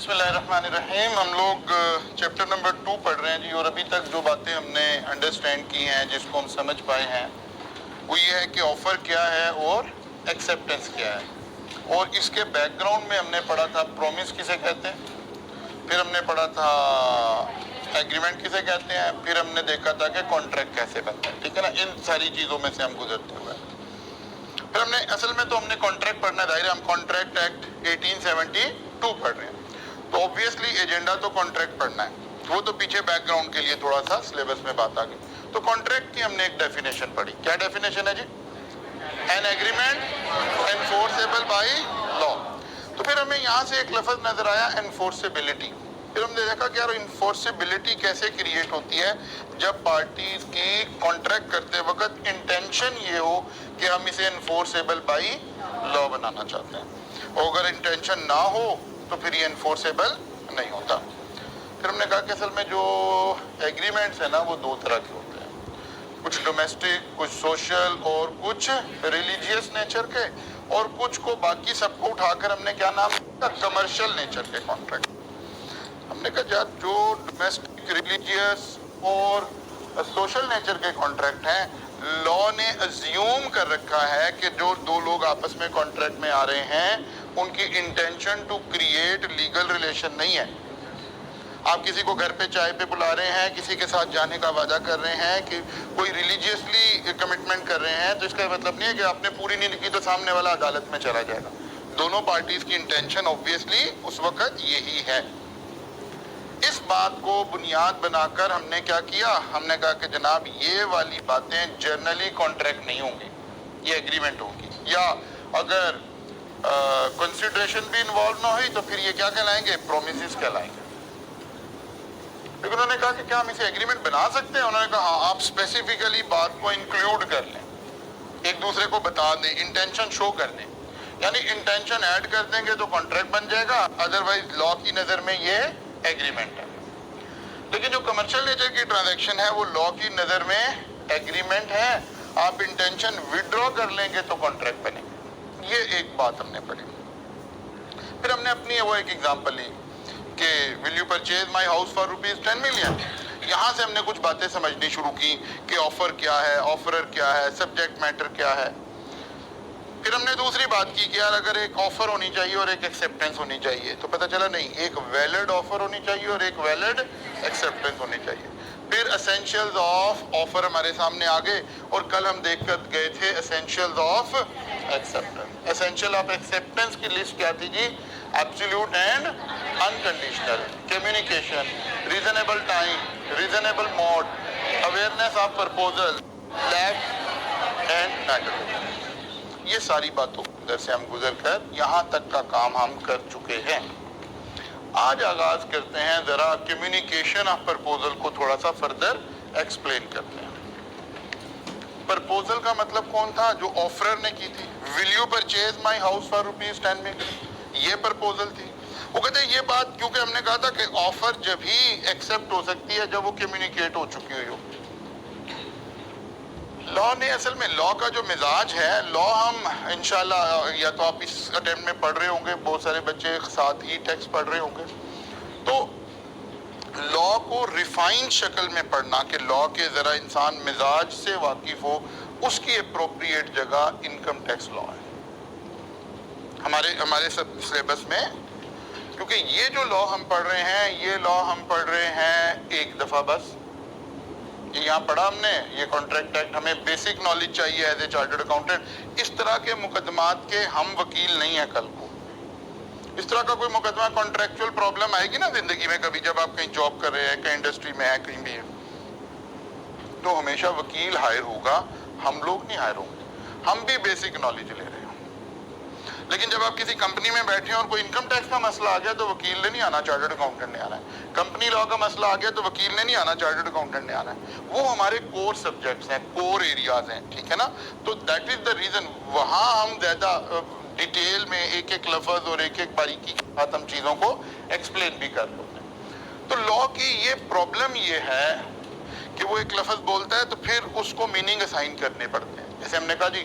بسم اللہ الرحمن الرحیم. ہم لوگ چیپٹر نمبر 2 پڑھ رہے ہیں جی, اور ابھی تک جو باتیں ہم نے انڈرسٹینڈ کی ہیں, جس کو ہم سمجھ پائے ہیں, وہ یہ ہے کہ آفر کیا ہے اور ایکسیپٹنس کیا ہے. اور اس کے بیک گراؤنڈ میں ہم نے پڑھا تھا پرومس کسے کہتے ہیں, پھر ہم نے پڑھا تھا ایگریمنٹ کسے کہتے ہیں, پھر ہم نے دیکھا تھا کہ کانٹریکٹ کیسے بنتا ہے. ٹھیک ہے نا, ان ساری چیزوں میں سے ہم گزرتے ہوئے پھر ہم نے اصل میں تو ہم نے کانٹریکٹ پڑھنا ہے. ظاہر ہے ہم کانٹریکٹ ایکٹ 1872 پڑھ رہے ہیں, تو اوبویسلی ایجنڈا تو کانٹریکٹ پڑھنا ہے. وہ تو پیچھے بیک گراؤنڈ کے لیے تھوڑا سا سلیبس میں بات آ گئی. تو کانٹریکٹ کی ہم نے ایک ڈیفینیشن پڑھی. کیا ڈیفینیشن ہے جی؟ An agreement enforceable by law. تو پھر ہمیں یہاں سے ایک لفظ نظر آیا انفورسیبلٹی. پھر ہم نے دیکھا کہ یار انفورسیبلٹی کیسے کریٹ ہوتی ہے جب پارٹیز کی کانٹریکٹ کرتے وقت انٹینشن یہ ہو کہ ہم اسے انفورسیبل بائی لا بنانا چاہتے ہیں, اور اگر انٹینشن نہ ہو تو پھر یہ انفورسیبل نہیں ہوتا. پھر ہم نے کہا کہ اصل میں جو ایگریمنٹس ہیں نا وہ دو طرح کے ہوتے ہیں, کچھ ڈومیسٹک, کچھ سوشل, اور کچھ ریلیجیس نیچر کے, اور کچھ کو باقی سب کو اٹھا کر ہم نے کیا نام دیا, کمرشل نیچر کے کانٹریکٹ. ہم نے کہا یار جو ڈومیسٹک, ریلیجیس اور سوشل نیچر کے کانٹریکٹ ہیں, لا نے ازیوم کر رکھا ہے کہ جو دو لوگ آپس میں کانٹریکٹ میں آ رہے ہیں ان کی intention to create legal relation نہیں ہے. آپ کسی کو گھر پہ چائے پہ بلا رہے ہیں, کسی کے ساتھ جانے کا وعدہ کر رہے ہیں, کہ کوئی ریلیجیسلی کمٹمنٹ کر رہے ہیں, تو اس کا مطلب نہیں ہے کہ آپ نے پوری نہیں کی تو سامنے والا عدالت میں چلا جائے گا. دونوں پارٹیز کی انٹینشن اوبویسلی اس وقت یہی ہے. اس بات کو بنیاد بنا کر ہم نے کیا کیا, ہم نے کہا کہ جناب یہ والی باتیں جرنلی کانٹریکٹ نہیں ہوں گی, یہ ایگریمنٹ ہوگی. یا اگر کنسیڈریشن بھی انوالو نہ ہوئی تو پھر یہ کیا کہلائیں گے, پرومیسز کہلائیں گے. لیکن انہوں نے کہا کہ کیا ہم اسے ایگریمنٹ بنا سکتے ہیں؟ انہوں نے کہا ہاں, آپ اسپیسیفکلی بات کو انکلوڈ کر لیں, ایک دوسرے کو بتا دیں, انٹینشن شو کر دیں. یعنی انٹینشن ایڈ کر دیں گے تو کانٹریکٹ بن جائے گا, ادروائز لا کی نظر میں یہ ایگریمنٹ ہے. لیکن جو کمرشل نیچر کی ٹرانزیکشن ہے وہ لا کی نظر میں ایگریمنٹ ہے. آپ انٹینشن وڈرا کر لیں گے تو کانٹریکٹ بنے گا. یہ ایک بات ہم نے پڑھی. پھر ہم نے اپنی وہ ایک ایگزامپل لی کہ will you purchase my house for ₹10 million. یہاں سے ہم نے کچھ باتیں سمجھنی شروع کی کہ آفر کیا ہے, آفرر کیا ہے, سبجیکٹ میٹر کیا ہے. پھر ہم نے دوسری بات کی کہ یار اگر ایک آفر ہونی چاہیے اور ایک ایکسیپٹنس ہونی چاہیے, تو پتہ چلا نہیں, ایک ویلڈ آفر ہونی چاہیے اور ایک ویلڈ ایکسیپٹنس ہونی چاہیے. پھر اسینشیلز آف آفر ہمارے سامنے آ گئے, اور کل ہم دیکھ کر گئے تھے essentials of acceptance. Essential of acceptance کی لسٹ کیا تھی جی؟ Absolute and unconditional, communication, reasonable time, reasonable mode, awareness of proposal, left and negative. یہ ساری باتوں اندر سے ہم گزر کر یہاں تک کا کام ہم کر چکے ہیں. آج آغاز کرتے ہیں ذرا کمیونیکیشن آف پرپوزل کو تھوڑا سا فردر ایکسپلین کرتے ہیں. پرپوزل کا مطلب کون تھا؟ جو آفرر نے کی تھی, will you purchase my house for ₹10 million, یہ پرپوزل تھی. وہ کہتے ہیں یہ بات, کیونکہ ہم نے کہا تھا کہ آفر جب ہی ایکسیپٹ ہو سکتی ہے جب وہ کمیونیکیٹ ہو چکی ہوئی ہو. لا نے اصل میں لا کا جو مزاج ہے, لا ہم انشاءاللہ یا تو آپ اس اٹیمپٹ میں پڑھ رہے ہوں گے, بہت سارے بچے ساتھ ہی ٹیکسٹ پڑھ رہے ہوں گے, تو لا کو ریفائن شکل میں پڑھنا کہ لا کے ذرا انسان مزاج سے واقف ہو, اس کی اپروپریٹ جگہ انکم ٹیکس لا ہے ہمارے سلیبس میں. کیونکہ یہ جو لا ہم پڑھ رہے ہیں, یہ لا ہم پڑھ رہے ہیں ایک دفعہ بس. یہاں پڑھا ہم نے, یہ کانٹریکٹ ایکٹ, ہمیں بیسک نالج چاہیے ایز اے چارٹرڈ اکاؤنٹنٹ. اس طرح کے مقدمات کے ہم وکیل نہیں ہیں کل کو. اس طرح کا کوئی مقدمہ, کانٹریکچوئل پرابلم آئے گی نا زندگی میں کبھی, جب آپ کہیں جاب کر رہے ہیں, کہیں انڈسٹری میں ہیں, کہیں بھی ہیں, تو ہمیشہ وکیل ہائر ہوگا, ہم لوگ نہیں ہائر ہوں گے. ہم بھی بیسک نالج لے رہے ہیں. لیکن جب آپ کسی کمپنی میں بیٹھے ہیں اور کوئی انکم ٹیکس کا مسئلہ آ گیا تو وکیل نے نہیں آنا, چارٹرڈ اکاؤنٹنٹ نے آنا ہے. کمپنی لا کا مسئلہ آ گیا تو وکیل نے نہیں آنا, چارٹرڈ اکاؤنٹنٹ نے آنا ہے. وہ ہمارے کور سبجیکٹس ہیں, کور ایریاز ہیں, ٹھیک ہے نا. تو دیٹ از دا ریزن وہاں ہم زیادہ ڈیٹیل میں ایک ایک لفظ اور ایک ایک باریکی کے ساتھ ہم چیزوں کو ایکسپلین بھی کر لیتے ہیں. تو لا کی یہ پرابلم یہ ہے کہ وہ ایک لفظ بولتا ہے تو پھر اس کو میننگ اسائن کرنے پڑتے ہیں. جیسے ہم نے کہا جی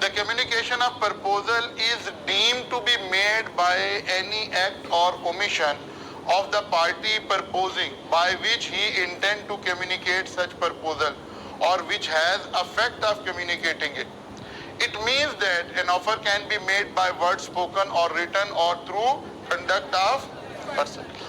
The communication of proposal is deemed to be made by any act or omission of the party proposing by which he intend to communicate such proposal or which has effect of communicating it. It means that an offer can be made by word spoken or written or through conduct of person.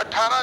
18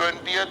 20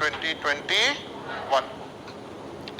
2021।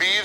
20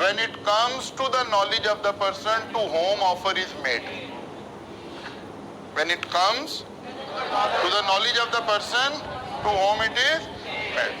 when it comes to the knowledge of the person to whom offer is made. When it comes to the knowledge of the person to whom it is made.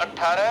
18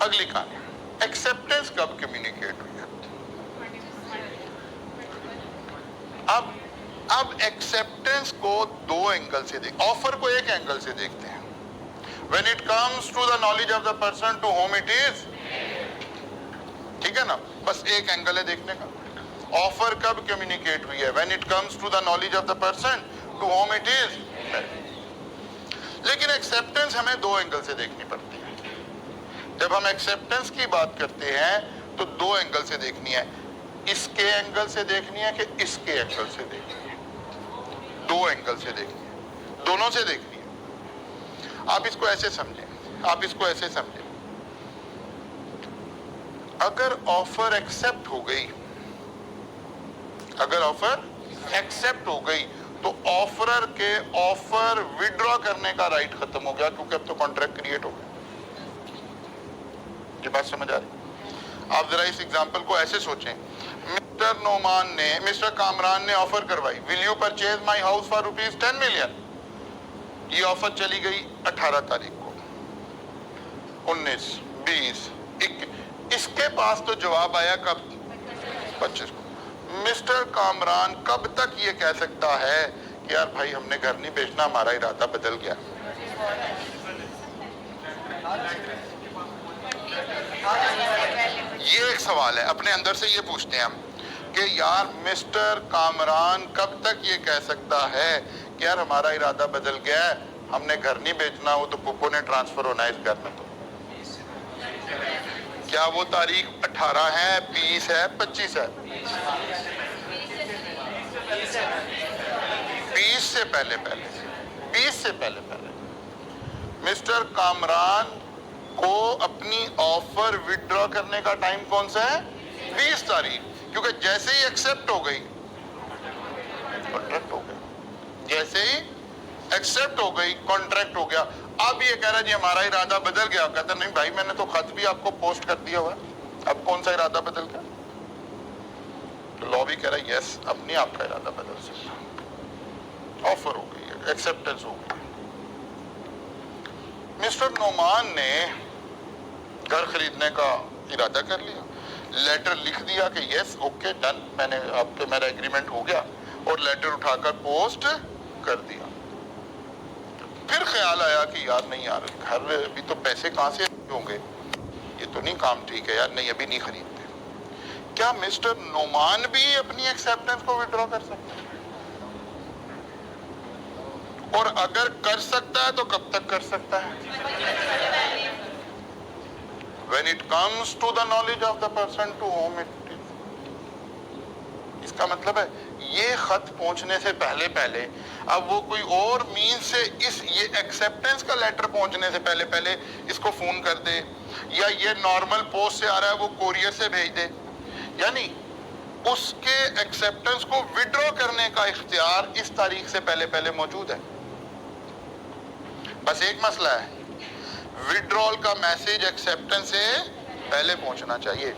اگلی کہانی acceptance کب communicate ہوئی ہے؟ اب acceptance کو دو angle سے offer کو ایک اینگل سے دیکھتے ہیں. when it comes to the knowledge of the person to whom it is, ٹھیک ہے نا, بس ایک اینگل ہے دیکھنے کا. آفر کب کمیونیکیٹ ہوئی ہے؟ when it comes to the knowledge of the person to whom it is. لیکن ایکسپٹنس ہمیں دو اینگل سے دیکھنی پڑتی ہے. جب ہم ایکسپٹنس کی بات کرتے ہیں تو دو اینگل سے دیکھنی ہے. اس کے اینگل سے دیکھنی ہے کہ اس کے اینگل سے دیکھنی ہے؟ دو اینگل سے دیکھنی ہے, دونوں سے دیکھنی ہے. آپ اس کو ایسے سمجھیں, اگر آفر ایکسپٹ ہو گئی, تو آفرر کے آفر وڈرا کرنے کا رائٹ ختم ہو گیا, کیونکہ اب تو کانٹریکٹ کریٹ ہو گیا. یہ بات سمجھ آ رہی؟ آپ ذرا اس ایگزامپل کو ایسے سوچیں. مسٹر کامران نے آفر کروائی, will you purchase my house for ₹10 million. یہ آفر چلی گئی 18 تاریخ کو, 19, 20, 21. اس کے پاس تو جواب آیا کب؟ 25 کو. مسٹر کامران کب تک یہ کہہ سکتا ہے کہ یار بھائی ہم نے گھر نہیں بیچنا, ہمارا ارادہ بدل گیا؟ یہ ایک سوال ہے, اپنے اندر سے یہ پوچھتے ہیں ہم کہ یار مسٹر کامران کب تک یہ کہہ سکتا ہے کہ یار ہمارا ارادہ بدل گیا ہے, ہم نے گھر نہیں بیچنا, وہ تو پپو نے ٹرانسفر ہونا ہے اس گھر میں. تو کیا وہ تاریخ 18 ہے, 20 ہے, 25 ہے؟ 20 سے پہلے مسٹر کامران کو اپنی آفر وڈرا کرنے کا ٹائم کون سا ہے؟ 20 تاریخ, کیونکہ جیسے ہی ایکسپٹ ہو گئی کانٹریکٹ ہو گیا. جیسے ہی ایکسپٹ ہو گئی کانٹریکٹ ہو گیا. اب یہ کہہ رہا جی ہمارا ارادہ بدل گیا. کہتا نہیں بھائی میں نے تو خط بھی آپ کو پوسٹ کر دیا ہوا ہے, اب کون سا ارادہ بدل گیا؟ تو لا بھی کہہ رہا ہے یس, اب نہیں آپ کا ارادہ بدل سکتا. آفر ہو گئی ہے, ایکسپٹنس ہو گئی. مسٹر نعمان نے گھر خریدنے کا ارادہ کر لیا, لیٹر لکھ دیا کہ یس اوکے ڈن, میں نے آپ کے میرا ایگریمنٹ ہو گیا, اور لیٹر اٹھا کر پوسٹ کر دیا. پھر خیال آیا کہ یار نہیں یار گھر ابھی تو پیسے کہاں سے ہوں گے, یہ تو نہیں کام ٹھیک ہے یار, نہیں ابھی نہیں خریدتے. کیا مسٹر نعمان بھی اپنی ایکسپٹنس کو وڈرا کر سکتا ہے؟ اور اگر کر سکتا ہے تو کب تک کر سکتا ہے؟ when it comes to the knowledge of the person to whom it is. اس کا مطلب ہے یہ خط پہنچنے سے پہلے اب وہ کوئی اور مین سے یہ ایکسپٹنس کا لیٹر پہنچنے سے پہلے اس کو فون کر دے, یا یہ نارمل پوسٹ سے آ رہا ہے وہ کوریئر سے بھیج دے, یعنی اس کے ایکسپٹنس کو وڈرا کرنے کا اختیار اس تاریخ سے پہلے موجود ہے. بس ایک مسئلہ ہے, وڈرال کا میسج ایکسپٹنس سے پہلے پہنچنا چاہیے,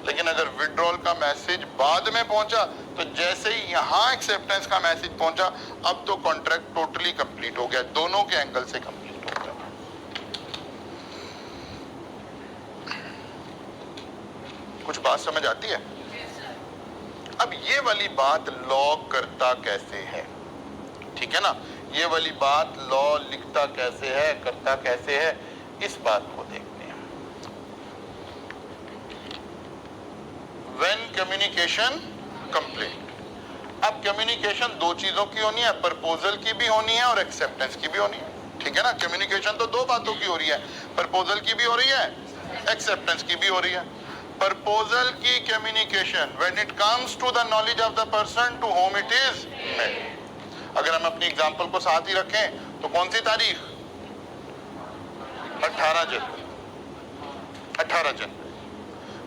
لیکن اگر وڈرال کا میسج بعد میں پہنچا تو جیسے ہی یہاں ایکسپٹنس کا میسج پہنچا اب تو کانٹریکٹ ٹوٹلی کمپلیٹ ہو گیا, دونوں کے اینگل سے کمپلیٹ ہو گیا. کچھ بات سمجھ آتی ہے؟ اب یہ والی بات لا کرتا کیسے ہے, ٹھیک ہے نا, یہ والی بات لا لکھتا کیسے ہے, کرتا کیسے ہے, اس بات کو دیکھتے ہیں. when communication complete. اب کمیونیکیشن دو چیزوں کی ہونی ہے, پرپوزل کی بھی ہونی ہے اور ایکسپٹنس کی بھی ہونی ہے, ٹھیک ہے نا. کمیونیکیشن تو دو باتوں کی ہو رہی ہے, پرپوزل کی بھی ہو رہی ہے, ایکسپٹنس کی بھی ہو رہی ہے. پرپوزل کی communication when it comes to the knowledge of the person to whom it is made. اگر ہم اپنی اگزامپل کو ساتھ ہی رکھیں تو کون سی تاریخ؟ 18 جنوری.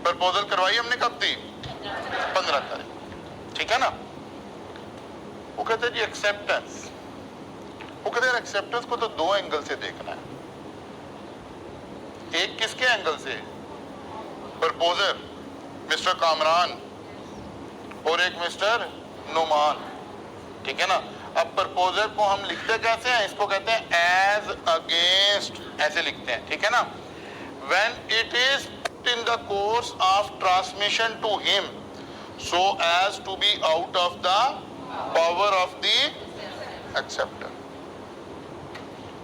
پرپوزل کروائی ہم نے کب تھی؟ 15 تاریخ, ٹھیک ہے نا. وہ کہتے ہیں جی ایکسپٹنس, وہ کہتے ہیں ایکسپٹنس کو تو دو اینگل سے دیکھنا ہے. ایک کس کے اینگل سے؟ پرپوزر مسٹر کامران, اور ایک مسٹر نعمان, ٹھیک ہے نا. اب پرپوزر کو ہم لکھتے کیسے ہیں؟ اس کو کہتے ہیں ایز اگینسٹ, ایسے لکھتے ہیں, ٹھیک ہے نا. when it is put in the course of transmission to him so as to be out of the power of the acceptor.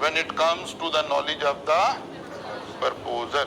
When it comes to the knowledge of the proposer,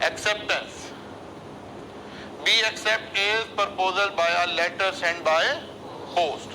Acceptance. B accept A's proposal by a letter sent by post.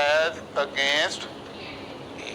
As against A.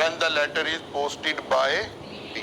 When the letter is posted by B.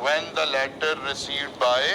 when the letter received by A.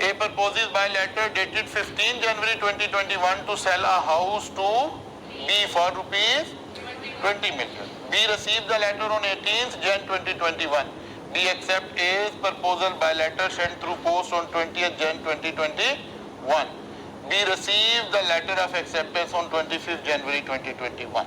A proposes by letter dated 15 January 2021 to sell a house to B for rupees 20 million. B received the letter on 18th Jan 2021. B accept A's proposal by letter sent through post on 20th Jan 2021. B received the letter of acceptance on 25th January 2021.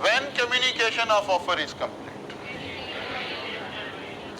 When communication of offer is complete.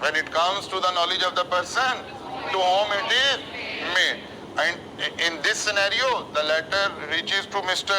When it comes to the knowledge of the person to whom it is made. And in this scenario, the letter reaches to Mr.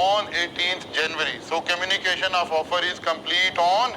on 18th January. So communication of offer is complete on.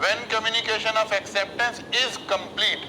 When communication of acceptance is complete.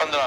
15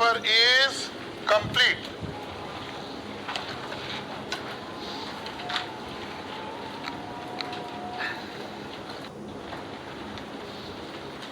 offer is complete.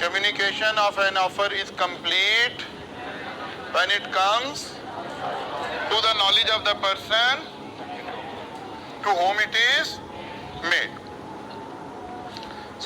Communication of an offer is complete when it comes to the knowledge of the person to whom it is made.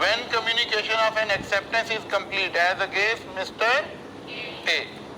When communication of an acceptance is complete as against Mr. A.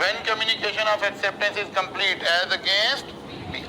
When communication of acceptance is complete as against B.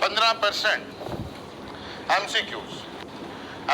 15% MCQs।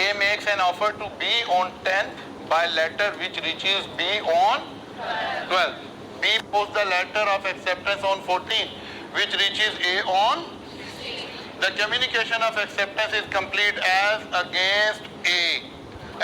A makes an offer to B on 10th by letter which reaches B on 12th. B posts the letter of acceptance on 14th which reaches A on. The communication of acceptance is complete as against A.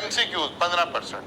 MCQs 15%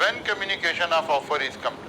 When communication of offer is complete,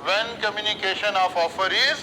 When communication of offer is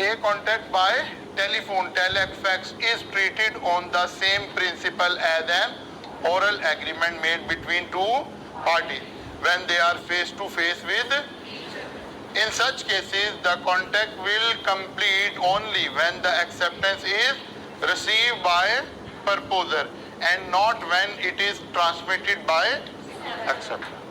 A contact by telephone, telefax is treated on the same principle as an oral agreement made between two parties when they are face to face with. In such cases, the contact will complete only when the acceptance is received by proposer and not when it is transmitted by acceptor.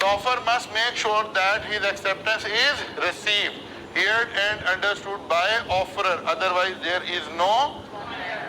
The offer must make sure that his acceptance is received, heard and understood by offerer, otherwise there is no।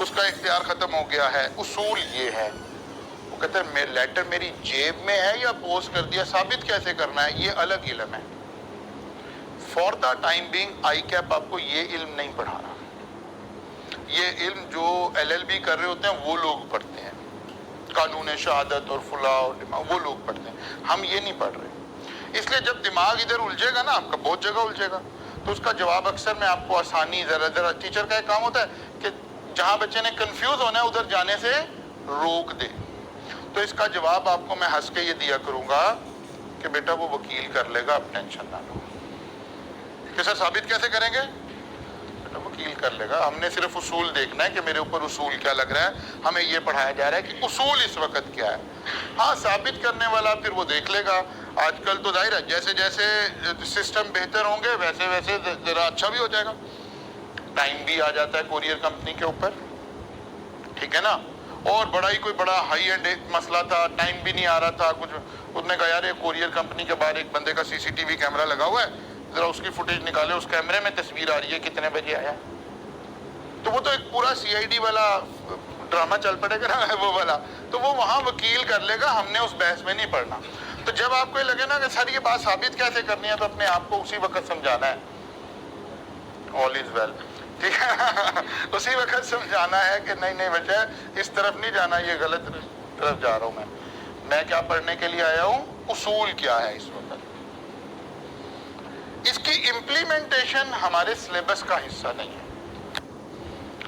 اس کا اختیار ختم ہو گیا ہے، اصول یہ ہے. وہ کہتے ہیں لیٹر میری جیب میں ہے یا پوسٹ کر دیا، ثابت کیسے کرنا ہے، یہ الگ علم ہے. For the time being I keep آپ کو یہ علم نہیں پڑھا رہا. یہ علم جو LLB کر رہے ہوتے ہیں وہ لوگ پڑھتے ہیں، قانون شہادت اور فلاں اور دماغ وہ لوگ پڑھتے ہیں، ہم یہ نہیں پڑھ رہے. اس لیے جب دماغ ادھر الجھے گا نا آپ کا، بہت جگہ الجھے گا، تو اس کا جواب اکثر میں آپ کو آسانی ذرا ٹیچر کا ایک کام ہوتا ہے کہ جہاں بچے نے کنفیوز ہونا ہے ادھر جانے سے روک دے. تو اس کا جواب آپ کو میں ہنس کے یہ دیا کروں گا کہ بیٹا وہ وکیل کر لے گا، آپ ٹینشن نہ لو. کہ سر ثابت کیسے کریں گے؟ بیٹا وکیل کر لے گا، ہم نے صرف اصول دیکھنا ہے کہ میرے اوپر اصول کیا لگ رہا ہے. ہمیں یہ پڑھایا جا رہا ہے کہ اصول اس وقت کیا ہے. ہاں ثابت کرنے والا پھر وہ دیکھ لے گا. آج کل تو ظاہر ہے جیسے جیسے سسٹم بہتر ہوں گے ویسے ویسے ذرا اچھا بھی ہو جائے گا. ٹائم بھی آ جاتا ہے کوریئر کمپنی کے اوپر، ٹھیک ہے نا. اور بڑا ہی کوئی بڑا ہائی اینڈ ایک مسئلہ تھا، ٹائم بھی نہیں آ رہا تھا کچھ. اس نے کہا یار یہ کوریئر کمپنی کے باہر ایک بندے کا CCTV کیمرہ لگا ہوا ہے، ذرا اس کی فوٹیج نکالے، اس کیمرے میں تصویر آ رہی ہے کتنے بجے آیا. تو وہ تو ایک پورا CID والا ڈرامہ چل پڑے گا نا وہ والا. تو وہ وہاں وکیل کر لے گا، ہم نے اس بحث میں نہیں پڑھنا. تو جب آپ کو یہ لگے نا کہ سر یہ بات ثابت کیسے کرنی ہے، تو اپنے آپ کو اسی وقت سمجھانا ہے all is well، ٹھیک ہے. اسی وقت سمجھانا ہے کہ نہیں نہیں بچہ اس طرف نہیں جانا، یہ غلط طرف جا رہا ہوں. میں کیا پڑھنے کے لیے آیا ہوں، اصول کیا ہے اس وقت. اس کی امپلیمنٹیشن ہمارے سلیبس کا حصہ نہیں ہے،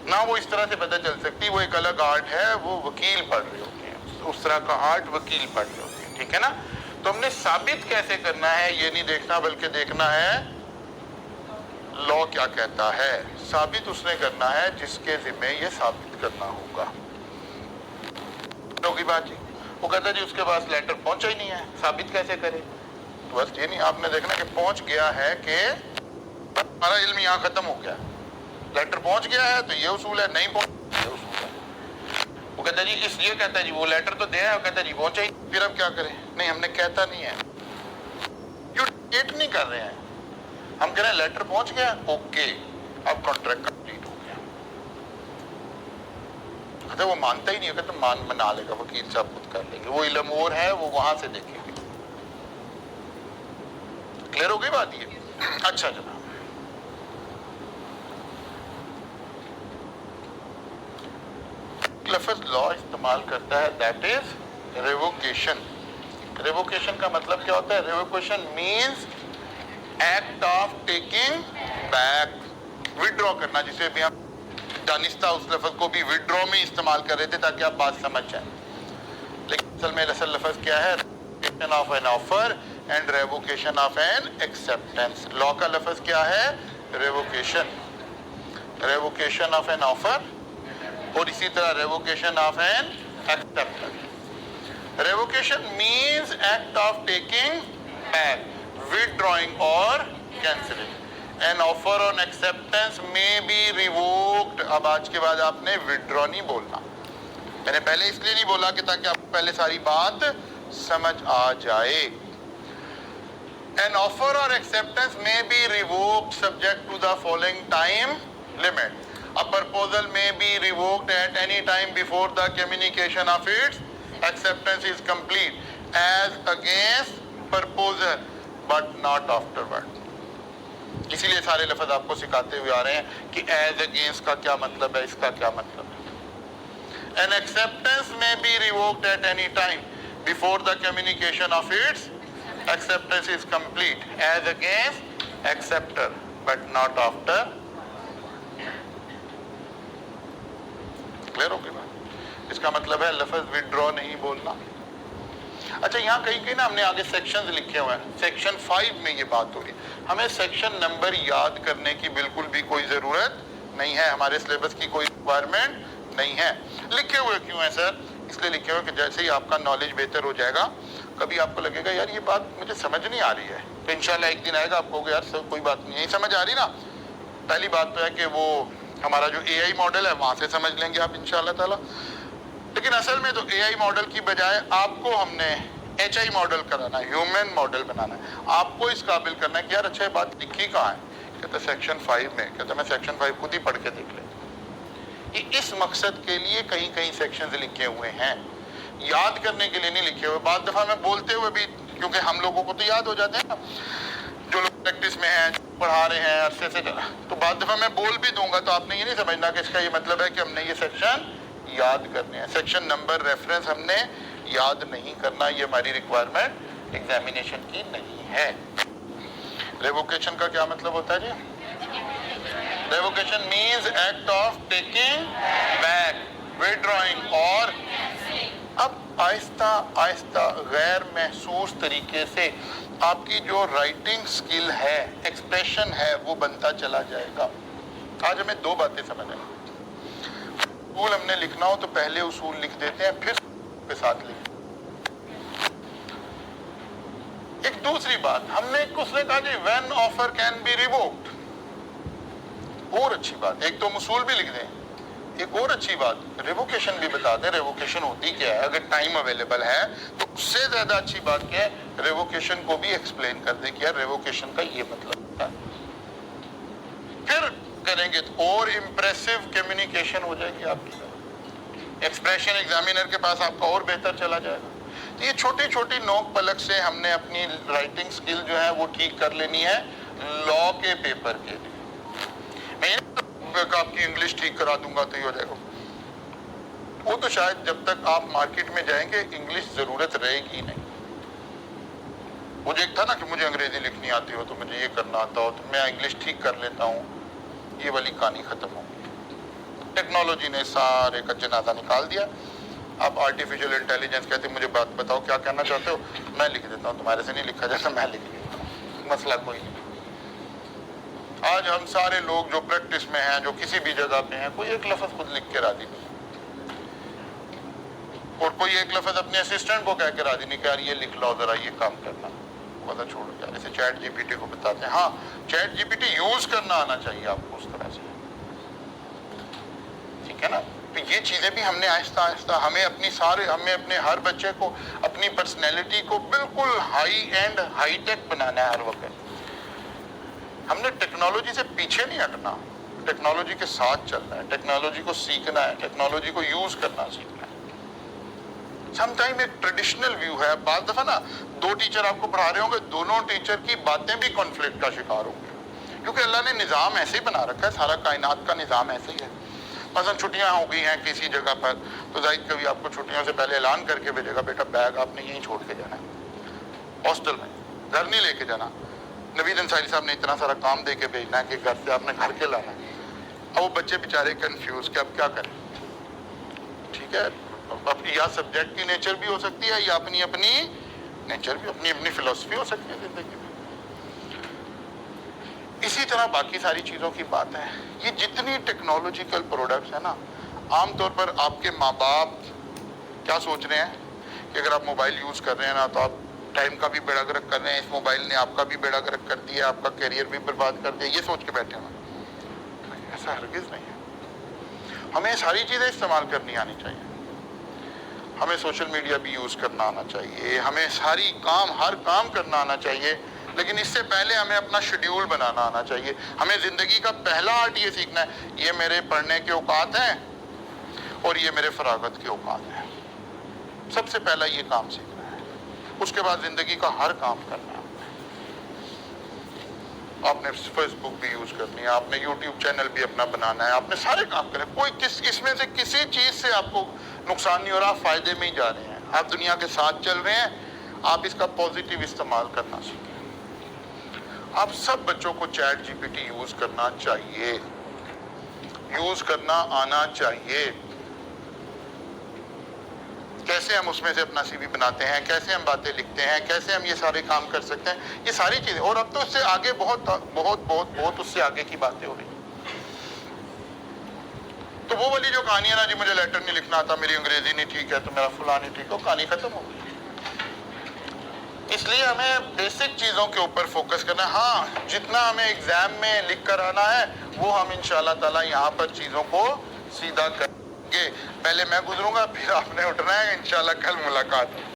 نہ وہ اس طرح سے پتہ چل سکتی. وہ ایک الگ آرٹ ہے، وہ وکیل پڑھ رہے ہوتے ہیں، اس طرح کا آرٹ وکیل پڑھ رہے ہوتے ہیں، ٹھیک ہے نا. تو ہم نے ثابت کیسے کرنا ہے یہ نہیں دیکھنا، بلکہ دیکھنا ہے لا کیا کہتا ہے. ثابت اس نے کرنا ہے جس کے ذمہ یہ ثابت کرنا ہوگا. ہوگی بات جی. وہ کہتا ہے جی اس کے پاس لیٹر پہنچا ہی نہیں ہے، ثابت کیسے کرے. تو بس یہ نہیں، آپ نے دیکھنا کہ پہنچ گیا ہے کہ ہمارا علم یہاں ختم ہو گیا. لیٹر پہنچ گیا ہے تو یہ اصول ہے، نہیں پہنچ یہ اصول ہے. وہ کہتا ہے جی اس لیے کہتا ہے جی وہ لیٹر تو دیا ہے، وہ کہتا ہے جی پہنچا ہی. پھر اب کیا کریں؟ نہیں ہم نے کہتا نہیں ہے، کیوں ڈیٹ نہیں کر رہے ہیں. ہم کہہ رہے ہیں لیٹر پہنچ گیا، اوکے اب کانٹریکٹ کمپلیٹ ہو گیا. کہتا وہ مانتا ہی نہیں ہوگا، تو منا لے گا، وکیل صاحب خود کر لیں گے، وہ علم اور ہے وہ وہاں سے دیکھیں گے. کلیئر ہو گئی بات یہ؟ اچھا جناب، لفظ لا استعمال کرتا ہے دیٹ از ریووکیشن. ریووکیشن کا مطلب کیا ہوتا ہے؟ Revocation means act of taking back, withdraw کرنا، جسے بھی ہم دانستہ اس لفظ کو بھی وڈرا میں استعمال کر رہے تھے تاکہ آپ بات سمجھ جائیں. لیکن اصل میں اصل لفظ کیا ہے؟ Revocation of an offer and revocation of an acceptance. Law کا لفظ کیا ہے؟ Revocation. Revocation of an offer اور اسی طرح revocation of an acceptance. Revocation means act of taking back, withdrawing or cancelling. An offer on acceptance may be revoked. اب آج کے بعد آپ نے withdraw نہیں بولنا. میں نے پہلے اس لیے نہیں بولا کہ تاکہ آپ کو پہلے ساری بات سمجھ آ جائے. An offer or acceptance may be revoked subject to the following time limit. A proposal may be revoked at any time before the communication of its acceptance is complete as against proposer but not afterward. اسی لیے سارے لفظ آپ کو سکھاتے ہوئے آ رہے ہیں کہ as against کا کیا مطلب ہے، اس کا کیا مطلب ہے. An acceptance may be revoked at any time before the communication of its acceptance is complete as against acceptor but not after. Clear ہو گئی بات؟ اس کا مطلب ہے لفظ withdraw نہیں بولنا. اچھا یہاں کہیں نا ہم نے آگے سیکشنز لکھے ہوئے ہیں، سیکشن 5 میں یہ بات ہو رہی ہے. ہمیں سیکشن نمبر یاد کرنے کی بالکل بھی کوئی ضرورت نہیں ہے، ہمارے سلیبس کی کوئی ریکوائرمنٹ نہیں ہے. لکھے ہوئے کیوں ہیں سر؟ اس لیے لکھے ہوئے کہ جیسے ہی آپ کا نالج بہتر ہو جائے گا، کبھی آپ کو لگے گا یار یہ بات مجھے سمجھ نہیں آ رہی ہے، تو انشاءاللہ ایک دن آئے گا آپ کہو گے یار کوئی بات نہیں سمجھ آ رہی نا. پہلی بات تو ہے کہ وہ ہمارا جو AI ماڈل ہے وہاں سے سمجھ لیں گے آپ انشاءاللہ تعالی. لیکن اصل میں تو AI ماڈل کی بجائے آپ کو ہم نے HI ماڈل کرانا ہے، ہیومن ماڈل بنانا ہے. آپ کو اس قابل کرنا ہے کہ یار اچھا یہ بات لکھی کہاں ہے؟ کہتا ہے سیکشن 5 میں. کہتا ہے میں سیکشن 5 خود ہی پڑھ کے دیکھ لیں. کہ اس مقصد کے لیے کہیں کہیں سیکشنز لکھے ہوئے ہیں، یاد کرنے کے لیے نہیں لکھے ہوئے۔ بعض دفعہ میں بولتے ہوئے بھی، کیونکہ ہم لوگوں کو تو یاد ہو جاتے ہیں نا، جو لوگ پریکٹس میں ہیں، جو پڑھا رہے ہیں عرصے سے، تو بعض دفعہ میں بول بھی دوں گا تو آپ نے یہ نہیں سمجھنا کہ اس کا یہ مطلب ہے کہ ہم نے یہ سیکشن یاد کرنے ہیں۔ سیکشن نمبر ریفرنس ہم نے یاد نہیں کرنا، یہ ہماری ریکوائرمنٹ ایگزامینیشن کی نہیں ہے۔ ریووکیشن کا کیا مطلب ہوتا ہے جی؟ Revocation means act of taking back, withdrawing، اور اب آہستہ آہستہ غیر محسوس طریقے سے آپ کی جو رائٹنگ سکل ہے، ایکسپریشن ہے، وہ بنتا چلا جائے گا۔ آج ہمیں دو باتیں سمجھ آئیں۔ اصول ہم نے لکھنا ہو تو پہلے اصول لکھ دیتے ہیں، پھر کے ساتھ لکھتے ہیں۔ ایک دوسری بات ہم نے اس نے کہا جی when offer can be revoked، اور اچھی بات، ایک تو ہم اصول بھی لکھ دیں، ایک اور اچھی بات ریووکیشن بھی بتا دیں۔ ریووکیشن ہوتی کیا ہے؟ اگر ٹائم اویلیبل ہے تو اس سے زیادہ اچھی بات کیا ہے، ریووکیشن کو بھی ایکسپلین کر دیں کہ یار ریووکیشن کا یہ مطلب ہوتا ہے۔ پھر کریں گے تو اور امپریسو کمیونیکیشن ہو جائے گی آپ کی، ایکسپریشن ایگزامینر کے پاس آپ کا اور بہتر چلا جائے گا۔ تو یہ چھوٹی چھوٹی نوک پلک سے ہم نے اپنی رائٹنگ سکل جو ہے وہ ٹھیک کر لینی ہے لاء کے پیپر کے لیے۔ میں آپ کی انگلش ٹھیک کرا دوں گا تو یہ ہو جائے گا، وہ تو شاید جب تک آپ مارکیٹ میں جائیں گے انگلش ضرورت رہے گی نہیں۔ مجھے ایک تھا نا کہ مجھے انگریزی لکھنی آتی ہو تو مجھے یہ کرنا آتا ہو تو میں انگلش ٹھیک کر لیتا ہوں، یہ والی کہانی ختم ہو گئی۔ ٹیکنالوجی نے سارے کا جنازہ نکال دیا۔ اب آرٹیفیشل انٹیلیجنس کہتے ہیں مجھے بات بتاؤ کیا کہنا چاہتے ہو، میں لکھ دیتا ہوں، تمہارے سے نہیں لکھا جاتا، میں لکھ دیتا ہوں، مسئلہ کوئی نہیں۔ آج ہم سارے لوگ جو پریکٹس میں ہیں، جو کسی بھی جگہ پہ ہیں، کوئی ایک لفظ خود لکھ کے راضی نہیں، اور کوئی ایک لفظ اپنے اسسٹنٹ کو کہہ کے راضی نہیں کہ یار یہ لکھ لو ذرا، یہ کام کرنا، پتہ چھوڑ یار، اسے چیٹ جی پی ٹی کو بتاتے ہیں۔ ہاں Chat G P T use کرنا آنا چاہیے آپ کو اس طرح سے، ٹھیک ہے نا؟ تو یہ چیزیں بھی ہم نے آہستہ آہستہ، ہمیں اپنے ہر بچے کو اپنی پرسنالٹی کو بالکل ہائی اینڈ ہائی ٹیک بنانا ہے ہر وقت۔ ہم نے ٹیکنالوجی سے پیچھے نہیں ہٹنا، ٹیکنالوجی کے ساتھ چلنا ہے، ٹیکنالوجی کو سیکھنا ہے، ٹیکنالوجی کو یوز کرنا سیکھنا ہے۔ سم ٹائم ایک ٹریڈیشنل ویو ہے، بعض دفعہ نا دو ٹیچر آپ کو پڑھا رہے ہوں گے، دونوں ٹیچر کی باتیں بھی کنفلکٹ کا شکار ہوں گے، کیونکہ اللہ نے نظام ایسے ہی بنا رکھا ہے، سارا کائنات کا نظام ایسے ہی ہے۔ مثلا چھٹیاں ہو گئی ہیں کسی جگہ پر تو زاہد کبھی آپ کو چھٹیوں سے پہلے اعلان کر کے بھیجے گا بیٹا بیگ آپ نے یہیں چھوڑ کے جانا ہے، ہاسٹل میں، گھر نہیں لے کے جانا۔ نوید انصاری صاحب نے اتنا سارا کام دے کے بھیجنا ہے کہ گھر سے آپ نے گھر کے لانا ہے۔ اب وہ بچے بیچارے کنفیوز کہ اب کیا کریں، ٹھیک ہے؟ اب یا سبجیکٹ کی نیچر بھی ہو سکتی ہے، یا اپنی نیچر بھی، اپنی فلسفی ہو سکتی ہے زندگی میں۔ اسی طرح باقی ساری چیزوں کی بات ہے۔ یہ جتنی ٹیکنالوجیکل پروڈکٹس ہیں نا، عام طور پر آپ کے ماں باپ کیا سوچ رہے ہیں کہ اگر آپ موبائل یوز کر رہے ہیں نا تو آپ ٹائم کا بھی بیڑا گرک کر رہے ہیں، اس موبائل نے آپ کا بھی بیڑا گرک کر دیا، آپ کا کیریئر بھی برباد کر دیا، یہ سوچ کے بیٹھے ہیں۔ ایسا ہرگز نہیں ہے۔ ہمیں ساری چیزیں استعمال کرنی آنی چاہیے، ہمیں سوشل میڈیا بھی یوز کرنا آنا چاہیے، ہمیں ہر کام کرنا آنا چاہیے، لیکن اس سے پہلے ہمیں اپنا شیڈیول بنانا آنا چاہیے۔ ہمیں زندگی کا پہلا آرٹ یہ سیکھنا ہے، یہ میرے پڑھنے کے اوقات ہیں اور یہ میرے فراغت کے اوقات ہیں۔ سب سے پہلا یہ کام سیکھنا ہے، اس کے بعد زندگی کا ہر کام کرنا ہے۔ آپ نے فیس بک بھی یوز کرنی ہے، آپ نے یوٹیوب چینل بھی اپنا بنانا ہے، آپ نے سارے کام کرنے، کوئی اس میں سے کسی چیز سے آپ کو نقصان نہیں ہو رہا، فائدے میں ہی جا رہے ہیں، آپ دنیا کے ساتھ چل رہے ہیں۔ آپ اس کا پازیٹیو استعمال کرنا سیکھیں۔ آپ سب بچوں کو Chat G P T use کرنا چاہیے، یوز کرنا آنا چاہیے۔ کیسے ہم اس میں سے اپنا سی وی بناتے ہیں، کیسے ہم باتیں لکھتے ہیں، کیسے ہم یہ سارے کام کر سکتے ہیں، یہ ساری چیزیں، اور اب تو اس سے آگے بہت اس سے آگے کی باتیں ہو رہی ہیں۔ تو وہ والی جو کہانی ہے نا جی مجھے لیٹر نہیں لکھنا آتا، میری انگریزی نہیں ٹھیک ہے تو میرا فلاں نہیں ٹھیک ہے، وہ کہانی ختم ہو گئی۔ اس لیے ہمیں بیسک چیزوں کے اوپر فوکس کرنا ہے۔ ہاں جتنا ہمیں ایگزام میں لکھ کر آنا ہے وہ ہم انشاءاللہ تعالیٰ یہاں پر چیزوں کو سیدھا کریں گے۔ پہلے میں گزروں گا پھر آپ نے اٹھنا ہے، انشاءاللہ کل ملاقات ہے۔